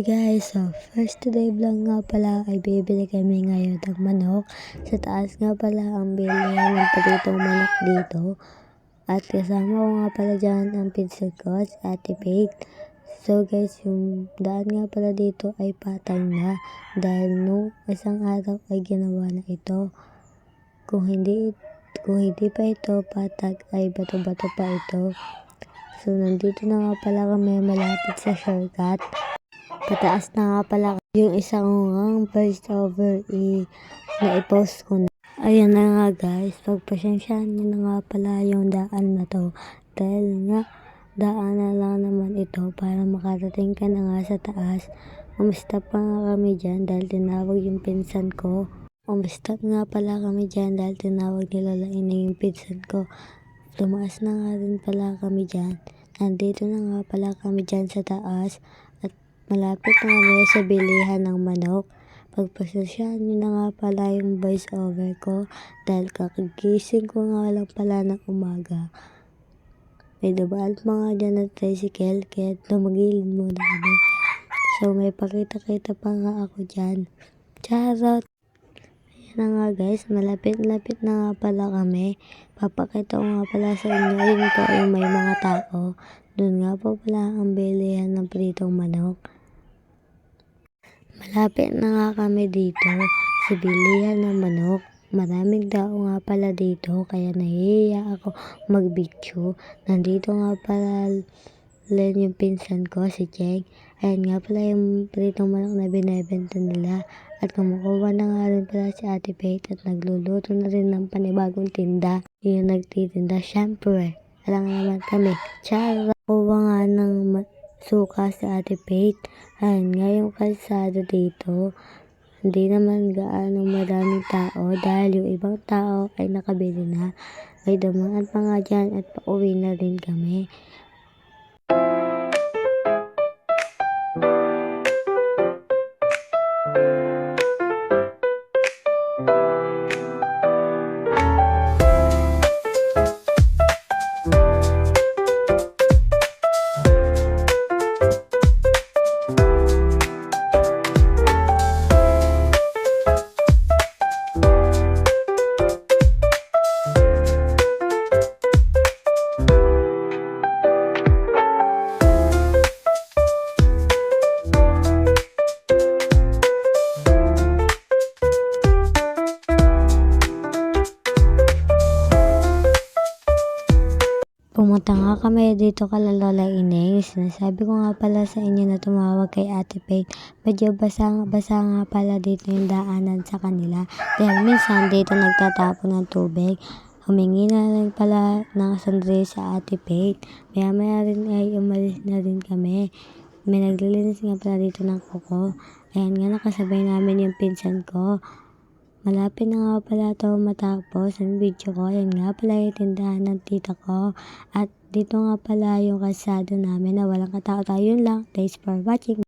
Hi guys, so first today vlog nga pala ay bibili kami ngayon ng manok. Sa taas nga pala ang bilihan ng pritong manok dito. At kasama ko nga pala dyan ang pinsan ko, si Ate Faith. So guys, yung daan nga pala dito ay patag na dahil nung isang araw ay ginawa na ito. Kung hindi pa ito patag ay bato-bato pa ito. So nandito na nga pala kami malapit sa shortcut. Pataas na nga pala yung isang voice over na i-post ko na. Ayan na nga guys, pagpasensyaan nyo na nga pala yung daan na to. Dahil nga, daan na lang naman ito para makarating ka na nga sa taas. Umistop pa nga kami dyan dahil tinawag yung pinsan ko. Umistop nga pala kami dyan dahil tinawag nila Lainay yung pinsan ko. Tumaas na nga rin pala kami dyan. Nandito na nga pala kami dyan sa taas. Malapit na kami sa bilihan ng manok. Pagpasensyahan nyo na nga pala yung voice over ko dahil kakagising ko nga lang pala ng umaga. May dumaan pa nga dyan na tricycle kaya tumagilid muna kami. So may pakita-kita pa nga ako dyan. Charot! Ayan na nga guys, malapit-lapit na nga pala kami. Papakita ko nga pala sa inyo yun po yung may mga tao. Doon nga po pala ang bilihan ng pritong manok. Malapit na nga kami dito sa bilihan ng manok. Maraming tao nga pala dito kaya nahihiya ako mag-video. Nandito nga pala rin yung pinsan ko, si Cheng. Ayan nga pala yung pritong manok na binibenta nila. At kumukuha na nga rin pala si Ate Faith at nagluluto na rin ng panibagong tinda. Yung nagtitinda, syempre. Alam naman kami, charot. Kuha nga ng suka si Ate Faith. Ayan nga yung kalsada dito. Hindi naman gaano maraming tao dahil yung ibang tao ay nakabili na. May dumaan pa nga dyan at pauwi na rin kami. Pumunta nga kami dito kala Lola Ineng. Sinasabi ko nga pala sa inyo na tumawag kay Ate Faith. Medyo basa nga pala dito yung daanan sa kanila. Dahil minsan dito nagtatapon ng tubig. Humingi na rin pala ng sandali sa Ate Faith. Maya rin ay umalis na rin kami. May naglilinis nga pala dito ng kuko. Ayan nga nakasabay namin yung pinsan ko. Malapit na nga pala ito matapos ang video ko. Yan nga pala yung tindahan ng tita ko. At dito nga pala yung kalsada namin na walang katao-tao. Yun lang. Thanks for watching.